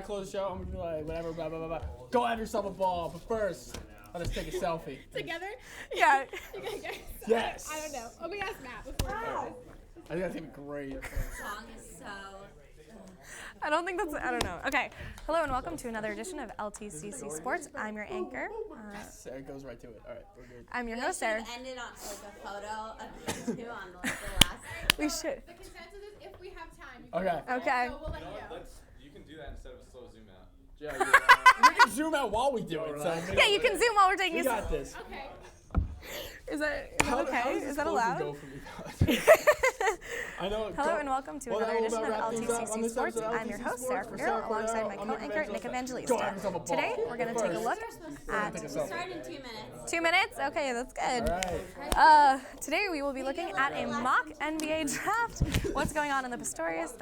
Close the show, I'm gonna be like, whatever, blah, blah, blah, blah. Go have yourself a ball, but first, let us take a selfie. Together? Yeah. You guys, Yes. I don't know. Let me ask Matt before we do this. I think that's gonna be great. Song is so. I don't think that's, I don't know. Okay. Hello and welcome to another edition of LTCC Sports. I'm your anchor. Sarah goes right to it. All right, we're good. I'm your We host, should Sarah. have ended on like a photo of you two on the last. We should. The consensus is if we have time. Okay. Okay. So we'll let you know. You can do that instead of a slow zoom out. Yeah, we can zoom out while we do it. So Yeah, you can zoom while we're taking we a got this. Okay. Is that How okay? does Is this that close allowed? go for me? I know. Hello and welcome to Well, another how edition of about wrap things up on LTCC this Sports. episode of I'm your LTCC host, Sarah Sports? Cordero, alongside my I'm co-anchor, Nick Go Evangelista. have yourself a ball. Today, we're going to take a look at Start in 2 minutes. 2 minutes. Okay, that's good. All right. Today we will be looking at a mock NBA draft. What's going on in the Pistorius?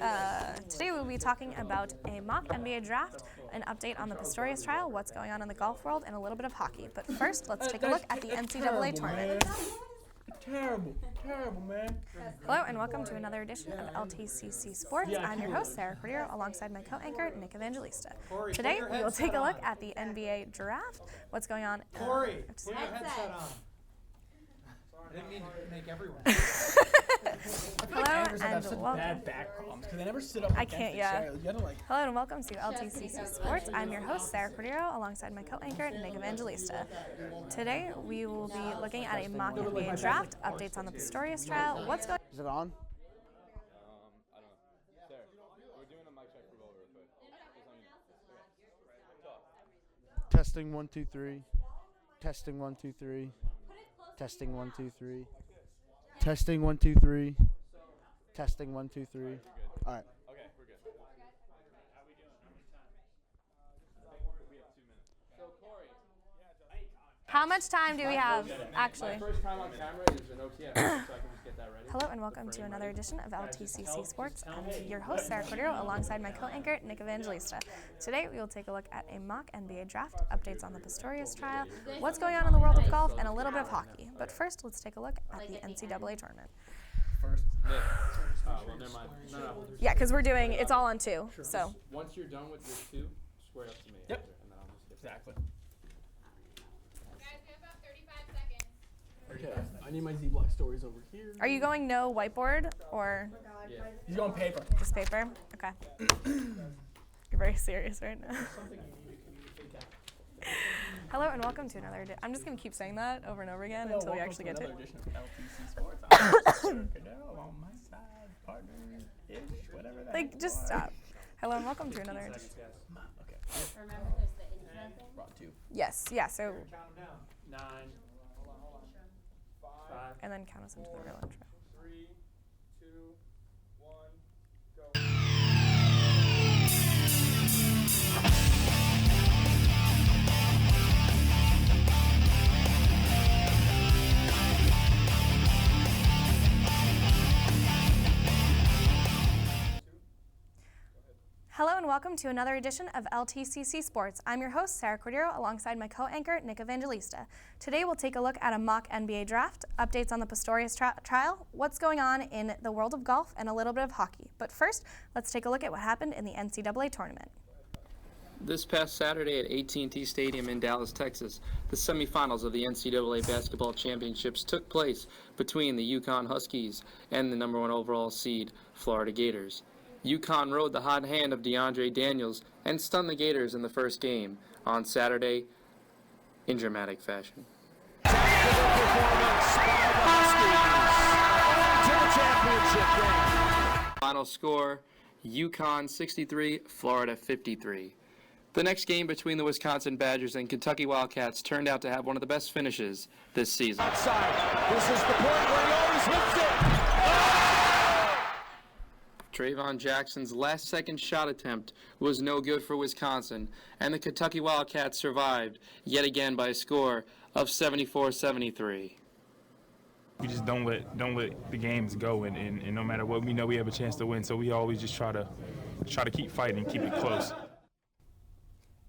Today we will be talking about a mock NBA draft, an update on the Pistorius trial, what's going on in the golf world, and a little bit of hockey. But first, let's take a look at the NCAA tournament. Terrible, man. Hello and welcome to another edition of LTCC Sports. I'm your host, Sarah Cordero, alongside my co-anchor, Nick Evangelista. Today we will take a look at the NBA draft, what's going on. Corey, put your headset on. I didn't mean to make everyone. Hello Anchors have and such welcome. bad back problems because they never sit up. I against can't, the yeah. chair. You gotta like. Hello and welcome to LTCC Sports. I'm your host, Sarah Cordero, alongside my co-anchor, Nick Evangelista. Today, we will be looking at a mock NBA draft, updates on the Pistorius trial, what's going Is it on? I don't know. Sarah, we're doing a mic check for Will real quick. Testing 1 2 3. Testing 1 2 3. Testing 1 2 3. Testing 1 2 3. Testing 1 2 3. All right. Okay, we're good. How we doing? We have 2 minutes. So Corey, How much time do we have, actually? my first time on camera is an OTM, so I can just get that ready. Hello and welcome to another edition of LTCC Sports. I'm your host, Sarah Cordero, alongside my co-anchor, Nick Evangelista. Today, we will take a look at a mock NBA draft, updates on the Pistorius trial, what's going on in the world of golf, and a little bit of hockey. But first, let's take a look at the NCAA tournament. First. Nick. Well, never mind. No. Yeah, because we're doing, it's all on two, so. Once you're done with your 2, square up to me. Yep. After, and then I'll just get Exactly. Guys, we have about 35 seconds. Okay. I need my Z-Block stories over here. Are you going no whiteboard or He's going paper. just paper? Okay. You're very serious right now. Hello and welcome to another I'm just going to keep saying that over and over again until we actually get to it. Another edition of LTC Sports. I'm Cordero on my side, partner-ish, whatever that Like, just stop. Hello and welcome to another edition. Okay. Remember, there's the intro thing. Brought 2. Yes, yeah, so, Count them down. 9, 5, and then count us into the real intro. 3, 2, 1, go. Hello and welcome to another edition of LTCC Sports. I'm your host, Sarah Cordero, alongside my co-anchor, Nick Evangelista. Today we'll take a look at a mock NBA draft, updates on the Pistorius trial, what's going on in the world of golf, and a little bit of hockey. But first, let's take a look at what happened in the NCAA tournament. This past Saturday at AT&T Stadium in Dallas, Texas, the semifinals of the NCAA basketball championships took place between the UConn Huskies and the number 1 overall seed, Florida Gators. UConn rode the hot hand of DeAndre Daniels and stunned the Gators in the first game on Saturday in dramatic fashion. Final score, UConn 63, Florida 53. The next game between the Wisconsin Badgers and Kentucky Wildcats turned out to have one of the best finishes this season. Outside. This is the point where he always hits it. Trayvon Jackson's last-second shot attempt was no good for Wisconsin, and the Kentucky Wildcats survived yet again by a score of 74-73. We just don't let the games go, and no matter what, we know we have a chance to win. So we always just try to keep fighting and keep it close.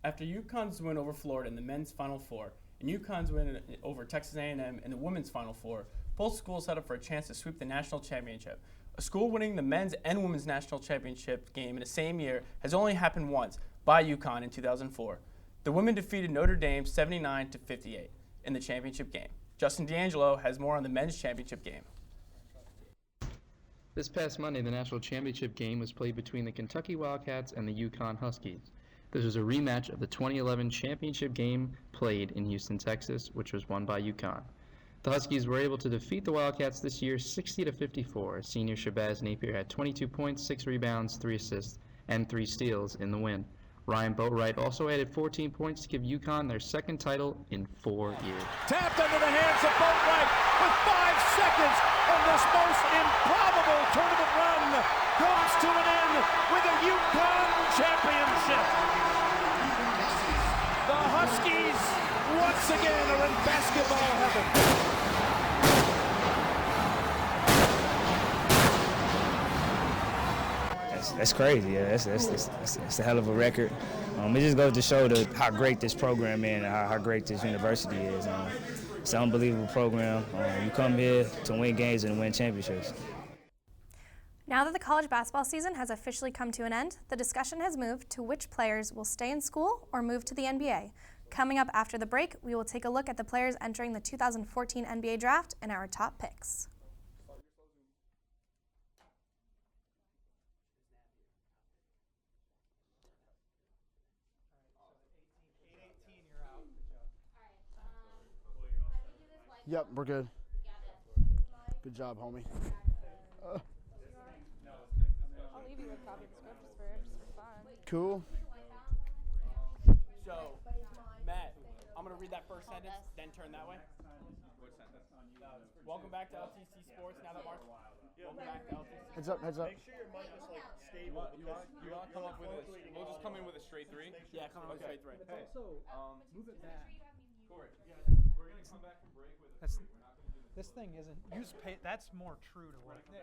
After UConn's win over Florida in the men's Final Four and UConn's win over Texas A&M in the women's Final Four, both schools set up for a chance to sweep the national championship. A school winning the men's and women's national championship game in the same year has only happened once. by UConn in 2004. The women defeated Notre Dame 79-58 in the championship game. Justin D'Angelo has more on the men's championship game. This past Monday, the national championship game was played between the Kentucky Wildcats and the UConn Huskies. This was a rematch of the 2011 championship game played in Houston, Texas, which was won by UConn. The Huskies were able to defeat the Wildcats this year 60-54. Senior Shabazz Napier had 22 points, 6 rebounds, 3 assists, and 3 steals in the win. Ryan Boatwright also added 14 points to give UConn their second title in 4 years. Tapped under the hands of Boatwright with 5 seconds, and this most improbable tournament run comes to an end with a UConn championship. The Huskies once again are in basketball heaven. That's crazy. Yeah, that's a hell of a record. It just goes to show how great this program is and how great this university is. It's an unbelievable program. You come here to win games and win championships. Now that the college basketball season has officially come to an end, the discussion has moved to which players will stay in school or move to the NBA. Coming up after the break, we will take a look at the players entering the 2014 NBA draft and our top picks. Yep, we're good. Good job, homie. I'll leave you with a copy of the script just for fun. Cool. So, Matt, I'm going to read that first sentence, then turn that way. Welcome back to LTC Sports. Now that Mark, welcome back to LTC. Heads up, heads up. Make sure your mic is like stable. You want to come up with a? We'll just come in with a straight 3. Yeah, come on, straight 3. But also, move it back. Corey, we're gonna come back from break with a 3. We're not gonna do This thing isn't, that's more true to what. Do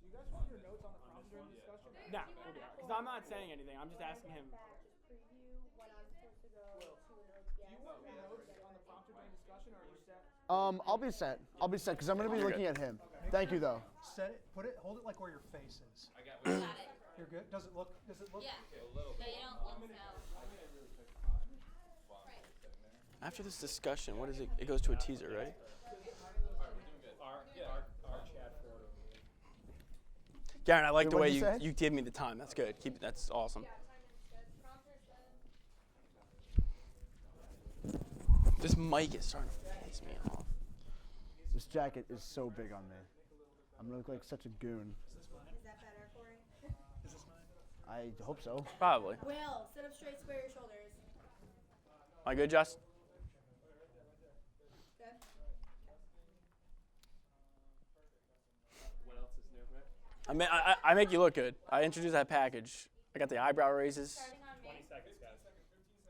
you guys want your notes on the problem during the discussion? No, because I'm not saying anything. I'm just asking him. Do you want your notes on the prompter during discussion, or are you set? I'll be set. I'll be set because I'm going to be looking at him. Thank you, though. Set it, hold it like where your face is. I got Got it. You're good? Does it look? Yeah. a little No, bit. you don't look so. After this discussion, what is it? It goes to a teaser, right? Our chat photo. Garen, I like Wait, the way what'd you say? you give me the time. That's good. That's awesome. This mic is starting to piss me off. This jacket is so big on me. I'm going to look like such a goon. Is that better, Corey? I hope so. Probably. Will, sit up straight, square your shoulders. Am I good, Justin? Good. What else is new, Rick? I make you look good. I introduced that package. I got the eyebrow raises. Starting on me. 20 seconds, guys.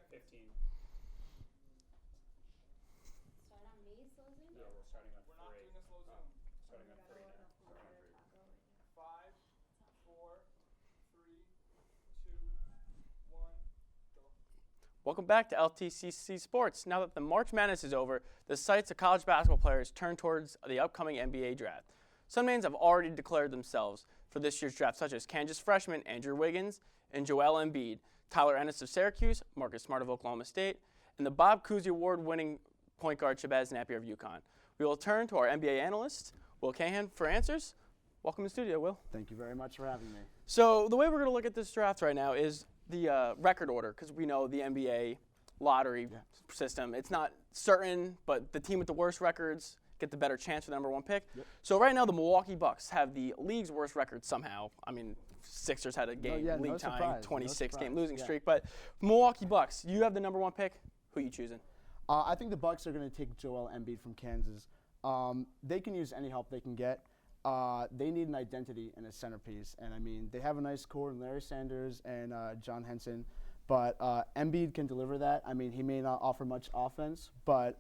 15. Start on me, slow zoom. No, we're starting on 3. We're not doing a slow zoom. Starting on 3 now. Starting on 3. 5, 4, 3, 2, 1, go. Welcome back to LTCC Sports. Now that the March Madness is over, the sights of college basketball players turn towards the upcoming NBA draft. Some names have already declared themselves for this year's draft, such as Kansas freshman Andrew Wiggins and Joel Embiid, Tyler Ennis of Syracuse, Marcus Smart of Oklahoma State, and the Bob Cousy Award-winning point guard Shabazz Napier of UConn. We will turn to our NBA analyst, Will Cahan, for answers. Welcome to the studio, Will. Thank you very much for having me. So the way we're going to look at this draft right now is the record order, because we know the NBA lottery system. It's not certain, but the team with the worst records get the better chance for the number 1 pick. Yep. So right now the Milwaukee Bucks have the league's worst record somehow. I mean, Sixers had a game no league tying surprise. 26-game losing Yeah. streak. But Milwaukee Bucks, you have the number 1 pick. Who are you choosing? I think the Bucks are going to take Joel Embiid from Kansas. They can use any help they can get. They need an identity and a centerpiece. And, I mean, they have a nice core in Larry Sanders and John Henson. But Embiid can deliver that. I mean, he may not offer much offense, but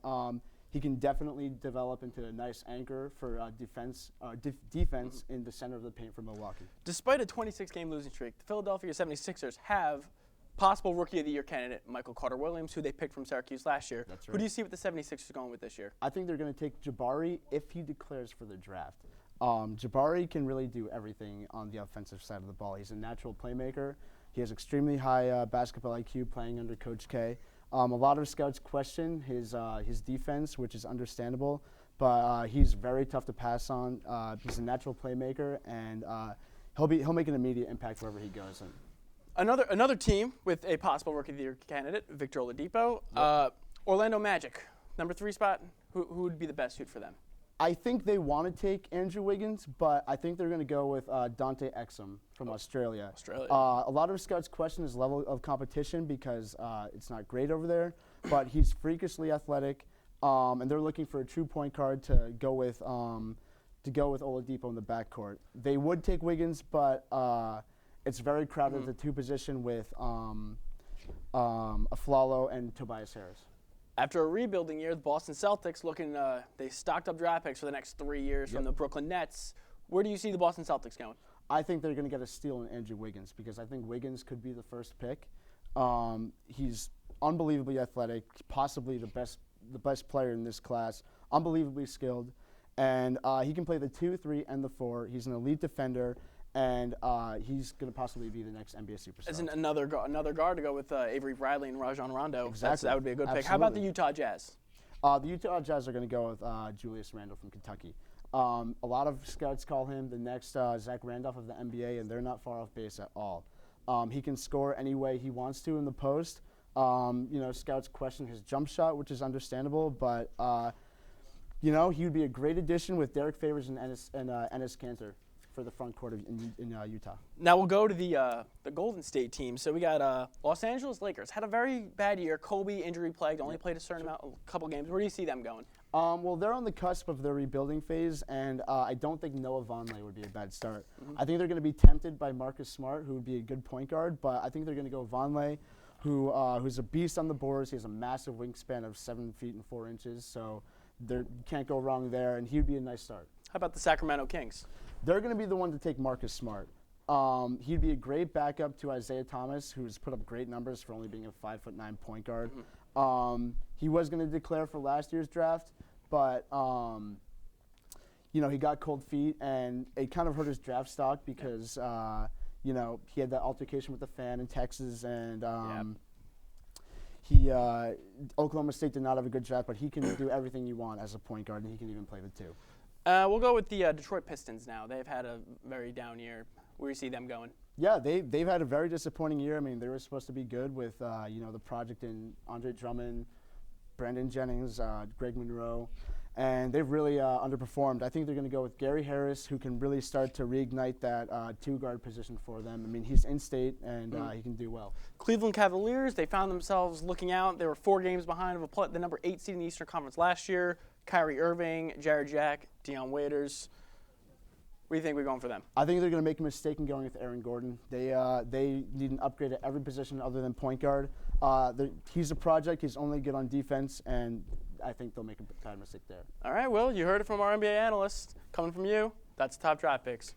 he can definitely develop into a nice anchor for defense in the center of the paint for Milwaukee. Despite a 26-game losing streak, the Philadelphia 76ers have possible Rookie of the Year candidate Michael Carter-Williams, who they picked from Syracuse last year. That's right. Who do you see with the 76ers going with this year? I think they're going to take Jabari if he declares for the draft. Jabari can really do everything on the offensive side of the ball. He's a natural playmaker. He has extremely high basketball IQ playing under Coach K. A lot of scouts question his defense, which is understandable, but he's very tough to pass on. He's a natural playmaker, and he'll make an immediate impact wherever he goes. And Another team with a possible Rookie of the Year candidate, Victor Oladipo. Orlando Magic, number 3 spot. Who would be the best suit for them? I think they want to take Andrew Wiggins, but I think they're going to go with Dante Exum from Australia. A lot of scouts question his level of competition because it's not great over there, but he's freakishly athletic, and they're looking for a true point guard to go with Oladipo in the backcourt. They would take Wiggins, but it's very crowded at the 2 position with Aflalo and Tobias Harris. After a rebuilding year, the Boston Celtics they stocked up draft picks for the next 3 years from the Brooklyn Nets. Where do you see the Boston Celtics going? I think they're going to get a steal in Andrew Wiggins because I think Wiggins could be the first pick. He's unbelievably athletic, possibly the best player in this class, unbelievably skilled, and he can play the 2, 3, and the 4. He's an elite defender. And he's going to possibly be the next NBA superstar. As another guard to go with Avery Bradley and Rajon Rondo. Exactly. That would be a good pick. Absolutely. How about the Utah Jazz? The Utah Jazz are going to go with Julius Randle from Kentucky. A lot of scouts call him the next Zach Randolph of the NBA, and they're not far off base at all. He can score any way he wants to in the post. Scouts question his jump shot, which is understandable, but he would be a great addition with Derek Favors and Enes Kanter for the front court in Utah. Now we'll go to the Golden State team. So we got Los Angeles Lakers. Had a very bad year. Kobe injury plagued. Only played a couple games. Where do you see them going? Well, they're on the cusp of their rebuilding phase, and I don't think Noah Vonleh would be a bad start. I think they're going to be tempted by Marcus Smart, who would be a good point guard, but I think they're going to go Vonleh, who's a beast on the boards. He has a massive wingspan of 7 feet and 4 inches, so you can't go wrong there, and he would be a nice start. How about the Sacramento Kings? They're going to be the one to take Marcus Smart. He'd be a great backup to Isaiah Thomas, who's put up great numbers for only being a 5'9" point guard. He was going to declare for last year's draft, but he got cold feet, and it kind of hurt his draft stock because he had that altercation with the fan in Texas, and Oklahoma State did not have a good draft, but he can do everything you want as a point guard, and he can even play the 2. We'll go with the Detroit Pistons now. They've had a very down year. Where do you see them going? Yeah, they've had a very disappointing year. I mean, they were supposed to be good with the project in Andre Drummond, Brandon Jennings, Greg Monroe, and they've really underperformed. I think they're going to go with Gary Harris, who can really start to reignite that 2-guard position for them. I mean, he's in-state, and he can do well. Cleveland Cavaliers, they found themselves looking out. They were 4 games behind of the number 8 seed in the Eastern Conference last year. Kyrie Irving, Jared Jack, Deion Waiters. What do you think we're going for them? I think they're going to make a mistake in going with Aaron Gordon. They need an upgrade at every position other than point guard. He's a project. He's only good on defense, and I think they'll make a bad mistake there. All right, Will, you heard it from our NBA analyst. Coming from you, that's the top draft picks.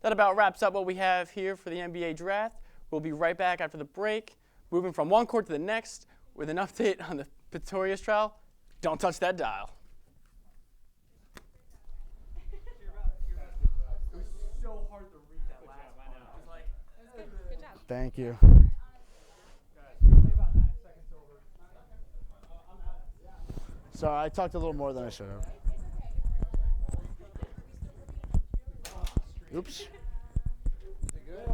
That about wraps up what we have here for the NBA draft. We'll be right back after the break, moving from one court to the next with an update on the Pistorius trial. Don't touch that dial. Thank you. Sorry, I talked a little more than I should have. Oops. Is it good?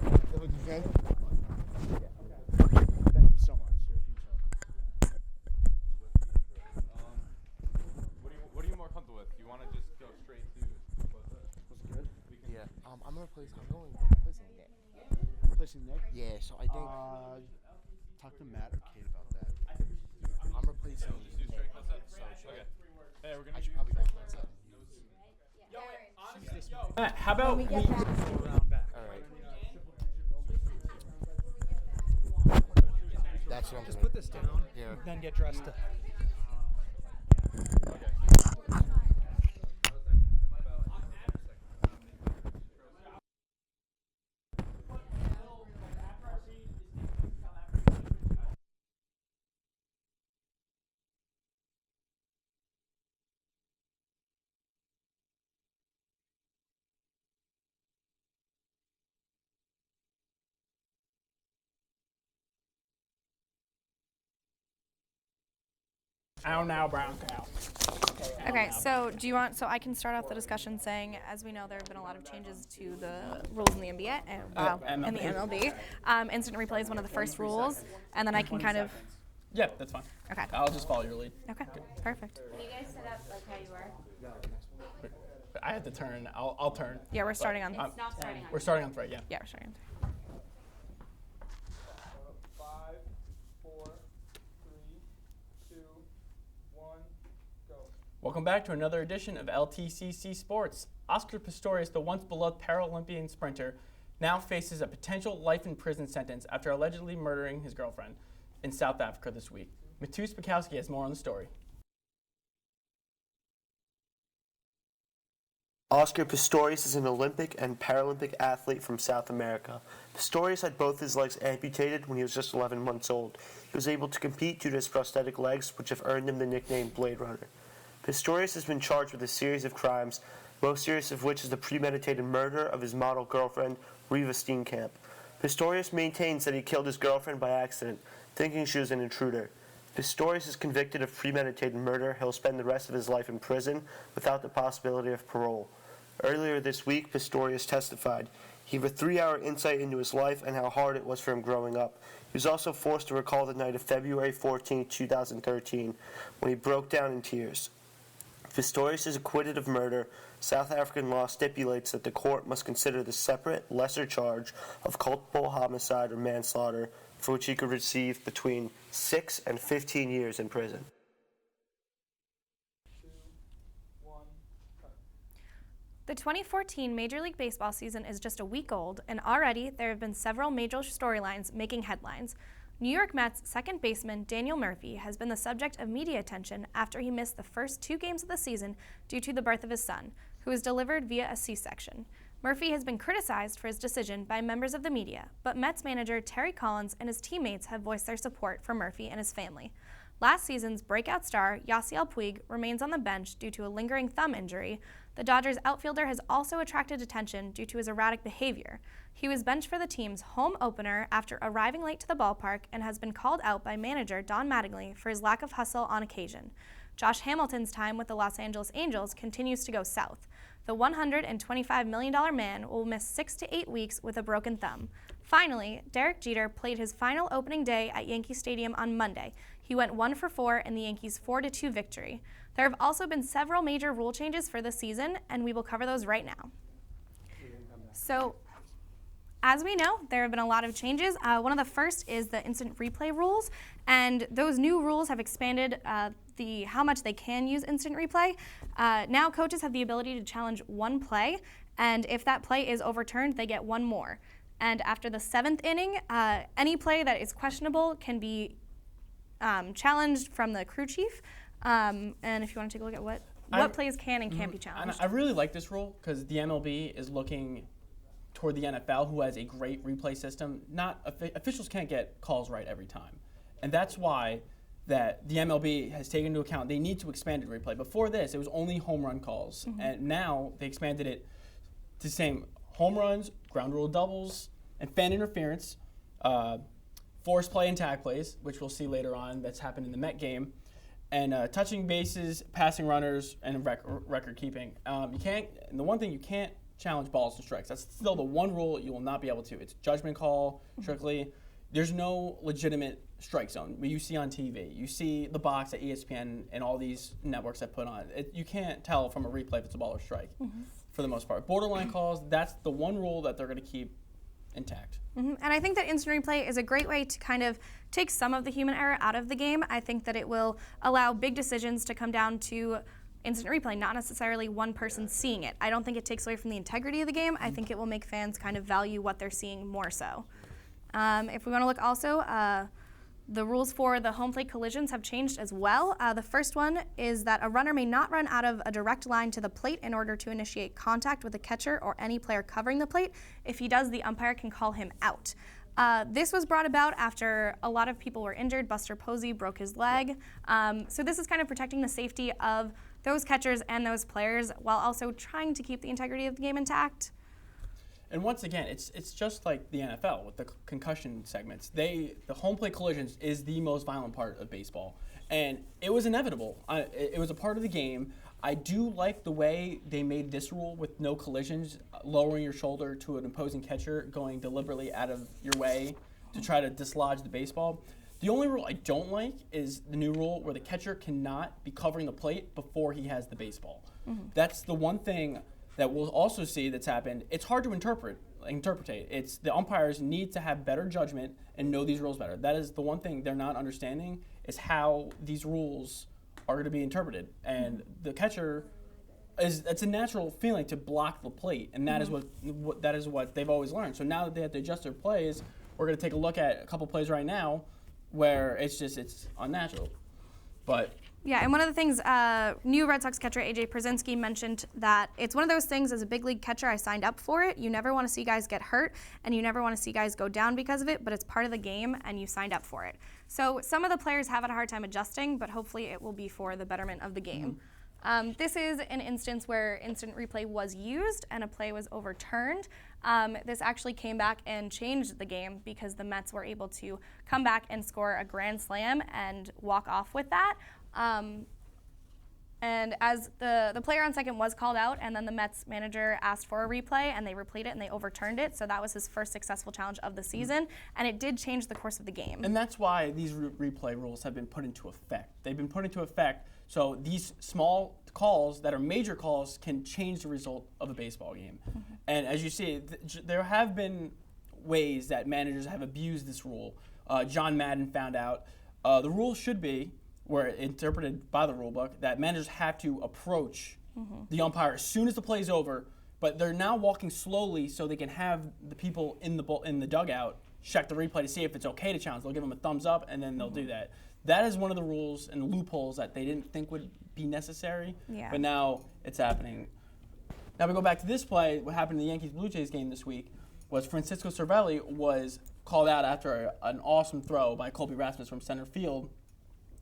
It looks good? Thank you so much. You're a huge help. What are you more comfortable with? Do you want to just go straight to Was it good? Yeah. I'm going replacing Nick. Replacing Nick? Yeah, so I think talk to Matt or Kate about that. I'm replacing Nick. Okay. Hey, we're gonna. I should probably go for that. Matt, how about we Around back. All right. That's what I'm Just gonna put this down, Yeah. then get dressed up. Ow now, brown cow. Okay, so I can start off the discussion saying, as we know, there have been a lot of changes to the rules in the NBA and in the MLB. Instant replay is one of the first rules, and then I can kind of. Yeah, that's fine. Okay. I'll just follow your lead. Okay, perfect. Can you guys set up like how you were? I have to turn. I'll turn. Yeah, we're starting on. It's not starting on. We're starting on 3, yeah. Yeah, we're starting on. 5, 4, 3, 2, 1, go. Welcome back to another edition of LTCC Sports. Oscar Pistorius, the once beloved Paralympian sprinter, now faces a potential life in prison sentence after allegedly murdering his girlfriend in South Africa this week. Matus Bukowski has more on the story. Oscar Pistorius is an Olympic and Paralympic athlete from South America. Pistorius had both his legs amputated when he was just 11 months old. He was able to compete due to his prosthetic legs, which have earned him the nickname Blade Runner. Pistorius has been charged with a series of crimes, most serious of which is the premeditated murder of his model girlfriend, Riva Steenkamp. Pistorius maintains that he killed his girlfriend by accident, thinking she was an intruder. Pistorius is convicted of premeditated murder. He'll spend the rest of his life in prison without the possibility of parole. Earlier this week, Pistorius testified. He gave a 3-hour insight into his life and how hard it was for him growing up. He was also forced to recall the night of February 14, 2013, when he broke down in tears. Pistorius is acquitted of murder. South African law stipulates that the court must consider the separate, lesser charge of culpable homicide or manslaughter, for which he could receive between 6 and 15 years in prison. The 2014 Major League Baseball season is just a week old, and already there have been several major storylines making headlines. New York Mets second baseman Daniel Murphy has been the subject of media attention after he missed the first 2 games of the season due to the birth of his son, who was delivered via a C-section. Murphy has been criticized for his decision by members of the media, but Mets manager Terry Collins and his teammates have voiced their support for Murphy and his family. Last season's breakout star, Yasiel Puig, remains on the bench due to a lingering thumb injury. The Dodgers outfielder has also attracted attention due to his erratic behavior. He was benched for the team's home opener after arriving late to the ballpark and has been called out by manager Don Mattingly for his lack of hustle on occasion. Josh Hamilton's time with the Los Angeles Angels continues to go south. The $125 million man will miss 6 to 8 weeks with a broken thumb. Finally, Derek Jeter played his final opening day at Yankee Stadium on Monday. He went 1 for 4 in the Yankees' 4-2 victory. There have also been several major rule changes for the season, and we will cover those right now. So, as we know, there have been a lot of changes. One of the first is the instant replay rules, and those new rules have expanded how much they can use instant replay. Now coaches have the ability to challenge one play, and if that play is overturned, they get one more. And after the 7th inning, any play that is questionable can be challenged from the crew chief. And if you want to take a look at what plays can and can't be challenged. I really like this rule because the MLB is looking toward the NFL, who has a great replay system. Officials can't get calls right every time, and that's why that the MLB has taken into account they need to expand replay. Before this, it was only home run calls, and now they expanded it to the same home runs, ground rule doubles, and fan interference, force play and tag plays, which we'll see later on. That's happened in the Met game. And touching bases, passing runners, and record keeping. And the one thing you can't challenge balls and strikes. That's still the one rule you will not be able to. It's judgment call, strictly. There's no legitimate strike zone. You see on TV. You see the box at ESPN and all these networks that put on. You can't tell from a replay if it's a ball or strike, for the most part. Borderline calls, that's the one rule that they're going to keep intact. And I think that instant replay is a great way to kind of take some of the human error out of the game. I think that it will allow big decisions to come down to instant replay, not necessarily one person seeing it. I don't think it takes away from the integrity of the game. I think it will make fans kind of value what they're seeing more so. If we want to look also, the rules for the home plate collisions have changed as well. The first one is that a runner may not run out of a direct line to the plate in order to initiate contact with a catcher or any player covering the plate. If he does, the umpire can call him out. This was brought about after a lot of people were injured. Buster Posey broke his leg. So this is kind of protecting the safety of those catchers and those players while also trying to keep the integrity of the game intact. And once again, it's just like the NFL with the concussion segments. The home plate collisions is the most violent part of baseball. and it was inevitable. It was a part of the game. I do like the way they made this rule with no collisions, lowering your shoulder to an opposing catcher, going deliberately out of your way to try to dislodge the baseball. The only rule I don't like is the new rule where the catcher cannot be covering the plate before he has the baseball. That's the one thing that we'll also see that's happened. It's hard to interpretate. It's the umpires need to have better judgment and know these rules better. That is the one thing they're not understanding is how these rules are going to be interpreted. And the catcher it's a natural feeling to block the plate, and that is what they've always learned. So now that they have to adjust their plays, we're going to take a look at a couple plays right now where it's unnatural. But yeah, and one of the things, new Red Sox catcher AJ Pierzynski mentioned that it's one of those things as a big league catcher, I signed up for it. You never want to see guys get hurt, and you never want to see guys go down because of it, but it's part of the game, and you signed up for it. So some of the players have had a hard time adjusting, but hopefully it will be for the betterment of the game. This is an instance where instant replay was used and a play was overturned. This actually came back and changed the game because the Mets were able to come back and score a grand slam and walk off with that. And as the player on second was called out, and then the Mets manager asked for a replay, and they replayed it and they overturned it. So that was his first successful challenge of the season, and it did change the course of the game. And that's why these replay rules have been put into effect. They've been put into effect so these small calls that are major calls can change the result of a baseball game. And as you see, there have been ways that managers have abused this rule. John Madden found out the rule should be, where interpreted by the rule book, that managers have to approach the umpire as soon as the play is over, but they're now walking slowly so they can have the people in the dugout check the replay to see if it's okay to challenge. They'll give them a thumbs up, and then they'll do that. That is one of the rules and loopholes that they didn't think would be necessary, but now it's happening. Now we go back to this play. What happened in the Yankees-Blue Jays game this week was Francisco Cervelli was called out after an awesome throw by Colby Rasmus from center field.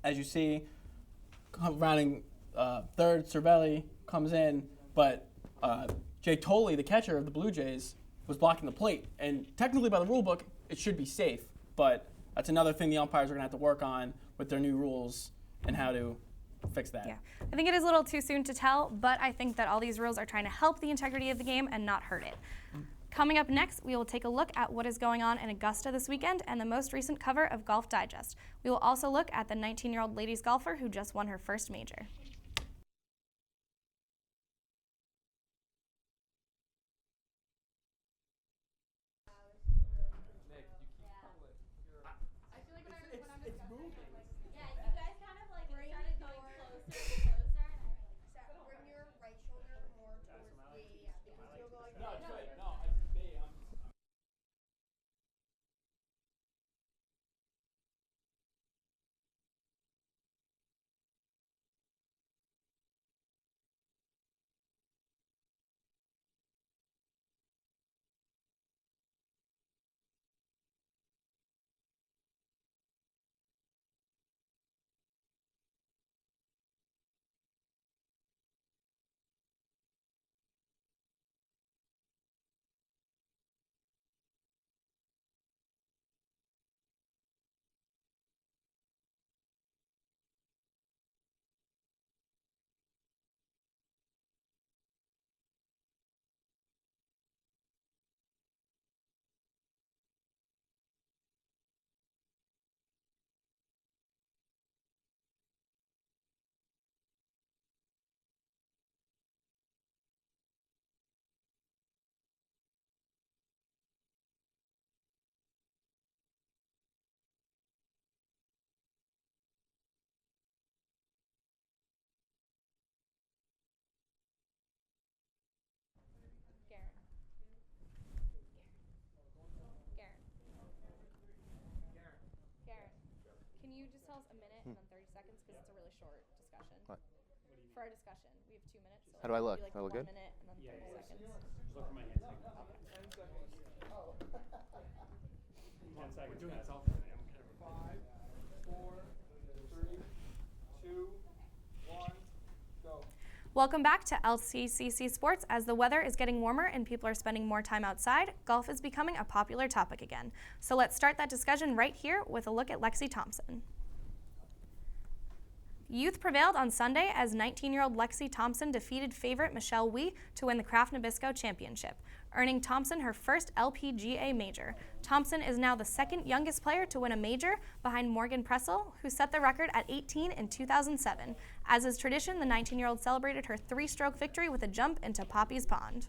As you see, rounding third, Cervelli comes in, but Jay Tolley, the catcher of the Blue Jays, was blocking the plate. And technically by the rule book, it should be safe, but that's another thing the umpires are going to have to work on with their new rules and how to fix that. Yeah, I think it is a little too soon to tell, but I think that all these rules are trying to help the integrity of the game and not hurt it. Coming up next, we will take a look at what is going on in Augusta this weekend and the most recent cover of Golf Digest. We will also look at the 19-year-old ladies golfer who just won her first major. Can you just tell us a minute and then 30 seconds because it's a really short discussion? What? For our discussion, we have 2 minutes. So How do I look? Like Do I look 1 good? minute and then 30 seconds. Look for my hand signal. 10 seconds. 10 seconds. We're doing this all 5, 4, 3, 2, 1, go. Welcome back to LTCC Sports. As the weather is getting warmer and people are spending more time outside, golf is becoming a popular topic again. So let's start that discussion right here with a look at Lexi Thompson. Youth prevailed on Sunday as 19-year-old Lexi Thompson defeated favorite Michelle Wee to win the Kraft Nabisco Championship, earning Thompson her first LPGA major. Thompson is now the second youngest player to win a major behind Morgan Pressel, who set the record at 18 in 2007. As is tradition, the 19-year-old celebrated her 3-stroke victory with a jump into Poppy's Pond.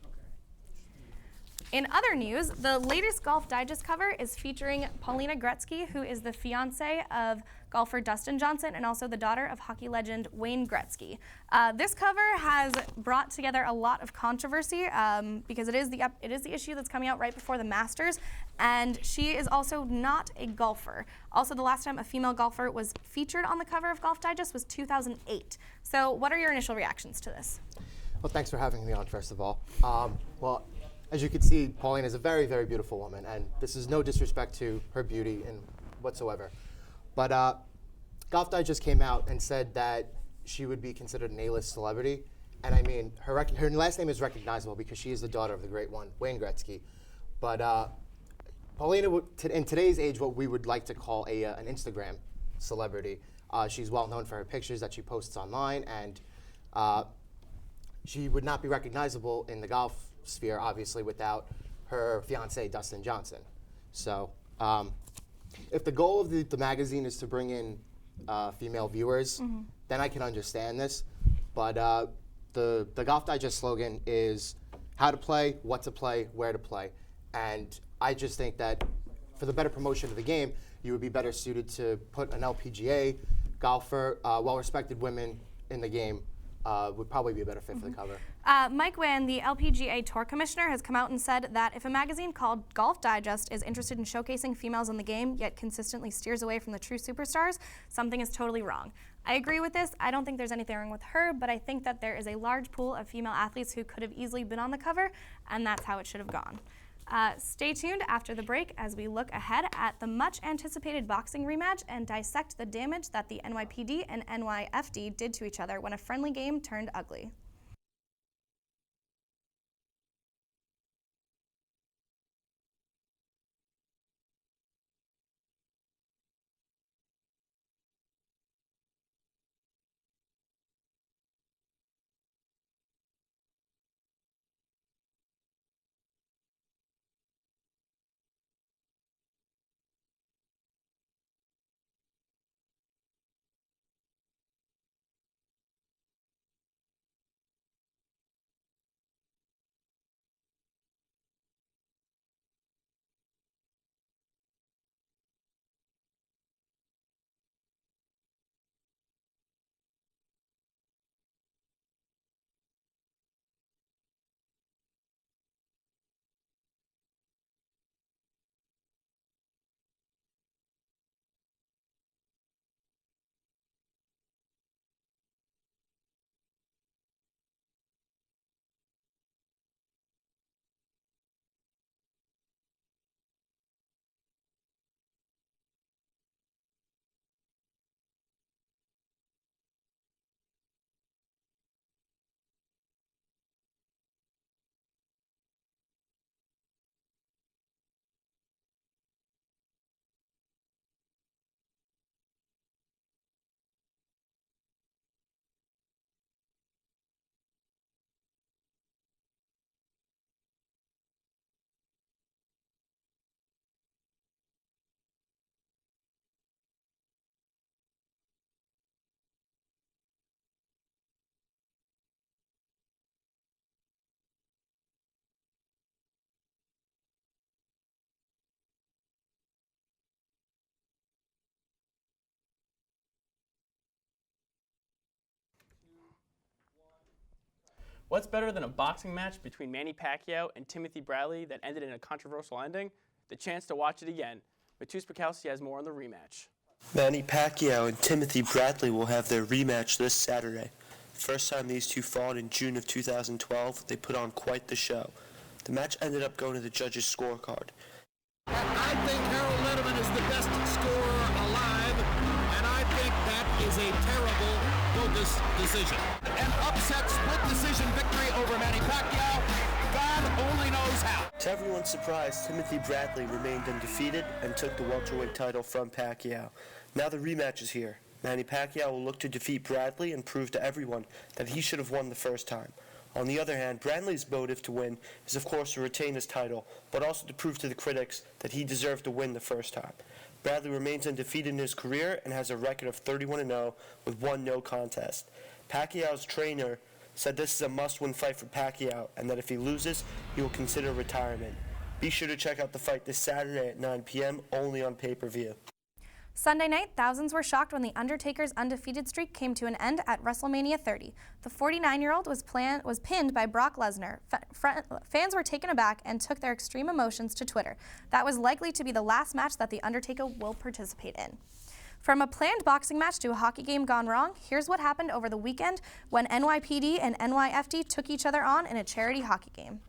In other news, the latest Golf Digest cover is featuring Paulina Gretzky, who is the fiancée of golfer Dustin Johnson and also the daughter of hockey legend Wayne Gretzky. This cover has brought together a lot of controversy because it is the issue that's coming out right before the Masters, and she is also not a golfer. Also, the last time a female golfer was featured on the cover of Golf Digest was 2008. So what are your initial reactions to this? Well, thanks for having me on, first of all. Well, as you can see, Pauline is a very, very beautiful woman, and this is no disrespect to her beauty and whatsoever. But Golf Digest came out and said that she would be considered an A-list celebrity. And I mean, her last name is recognizable because she is the daughter of the great one, Wayne Gretzky. But Paulina, in today's age, what we would like to call an Instagram celebrity. She's well known for her pictures that she posts online, and she would not be recognizable in the golf sphere, obviously, without her fiance, Dustin Johnson. So if the goal of the magazine is to bring in female viewers, then I can understand this. But the Golf Digest slogan is how to play, what to play, where to play. And I just think that for the better promotion of the game, you would be better suited to put an LPGA golfer, well-respected women in the game, would probably be a better fit for the cover. Mike Wynn, the LPGA Tour Commissioner, has come out and said that if a magazine called Golf Digest is interested in showcasing females in the game, yet consistently steers away from the true superstars, something is totally wrong. I agree with this. I don't think there's anything wrong with her, but I think that there is a large pool of female athletes who could have easily been on the cover, and that's how it should have gone. Stay tuned after the break as we look ahead at the much-anticipated boxing rematch and dissect the damage that the NYPD and NYFD did to each other when a friendly game turned ugly. What's better than a boxing match between Manny Pacquiao and Timothy Bradley that ended in a controversial ending? The chance to watch it again. Matus Bukowski has more on the rematch. Manny Pacquiao and Timothy Bradley will have their rematch this Saturday. First time these two fought in June of 2012, they put on quite the show. The match ended up going to the judges' scorecard. I think Harold Letterman is the best scorer alive, and I think that is a terrible bogus decision. An upset split decision victory over Manny Pacquiao. God only knows how. To everyone's surprise, Timothy Bradley remained undefeated and took the welterweight title from Pacquiao. Now the rematch is here. Manny Pacquiao will look to defeat Bradley and prove to everyone that he should have won the first time. On the other hand, Bradley's motive to win is of course to retain his title, but also to prove to the critics that he deserved to win the first time. Bradley remains undefeated in his career and has a record of 31-0 with 1 no contest. Pacquiao's trainer said this is a must-win fight for Pacquiao and that if he loses, he will consider retirement. Be sure to check out the fight this Saturday at 9 p.m. only on pay-per-view. Sunday night, thousands were shocked when The Undertaker's undefeated streak came to an end at WrestleMania 30. The 49-year-old was pinned by Brock Lesnar. Fans were taken aback and took their extreme emotions to Twitter. That was likely to be the last match that The Undertaker will participate in. From a planned boxing match to a hockey game gone wrong, here's what happened over the weekend when NYPD and NYFD took each other on in a charity hockey game.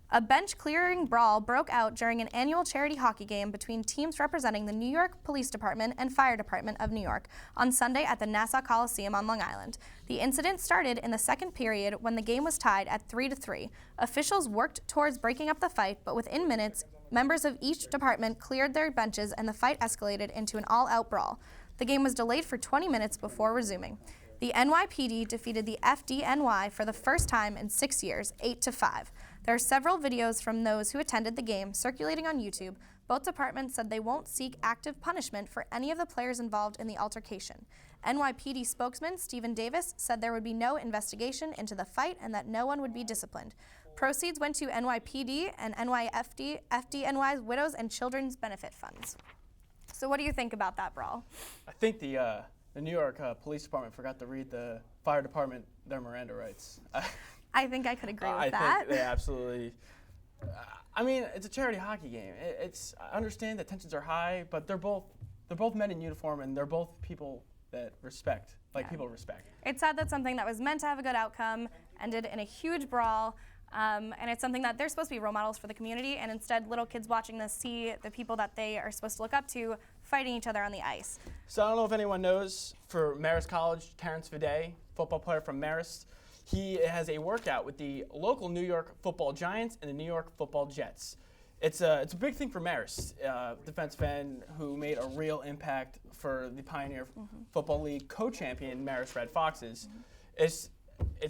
A bench-clearing brawl broke out during an annual charity hockey game between teams representing the New York Police Department and Fire Department of New York on Sunday at the Nassau Coliseum on Long Island. The incident started in the second period when the game was tied at 3-3. Officials worked towards breaking up the fight, but within minutes, members of each department cleared their benches and the fight escalated into an all-out brawl. The game was delayed for 20 minutes before resuming. The NYPD defeated the FDNY for the first time in 6 years, 8-5. There are several videos from those who attended the game circulating on YouTube. Both departments said they won't seek active punishment for any of the players involved in the altercation. NYPD spokesman Stephen Davis said there would be no investigation into the fight and that no one would be disciplined. Proceeds went to NYPD and NYFD, FDNY's Widows and Children's Benefit Funds. So what do you think about that brawl? I think the New York Police Department forgot to read the fire department their Miranda rights. I think I could agree with that. I think they absolutely. I mean, it's a charity hockey game. I understand that tensions are high, but they're both men in uniform, and they're both people that respect, people respect. It's sad that something that was meant to have a good outcome ended in a huge brawl, and it's something that they're supposed to be role models for the community, and instead little kids watching this see the people that they are supposed to look up to fighting each other on the ice. So I don't know if anyone knows, for Marist College, Terrence Viday, football player from Marist, he has a workout with the local New York Football Giants and the New York Football Jets. It's a big thing for Marist, defensive end who made a real impact for the Pioneer Football League co-champion Marist Red Foxes. It's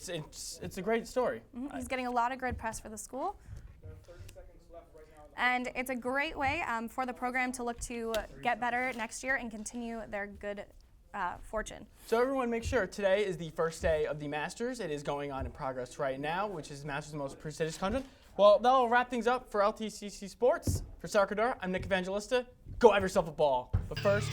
a great story. He's getting a lot of good press for the school. And it's a great way for the program to look to get better next year and continue their good fortune. So everyone make sure today is the first day of the Masters. It is going on in progress right now, which is Masters' most prestigious content. Well, that'll wrap things up for LTCC Sports. For Sarah Cordero, I'm Nick Evangelista. Go have yourself a ball. But first,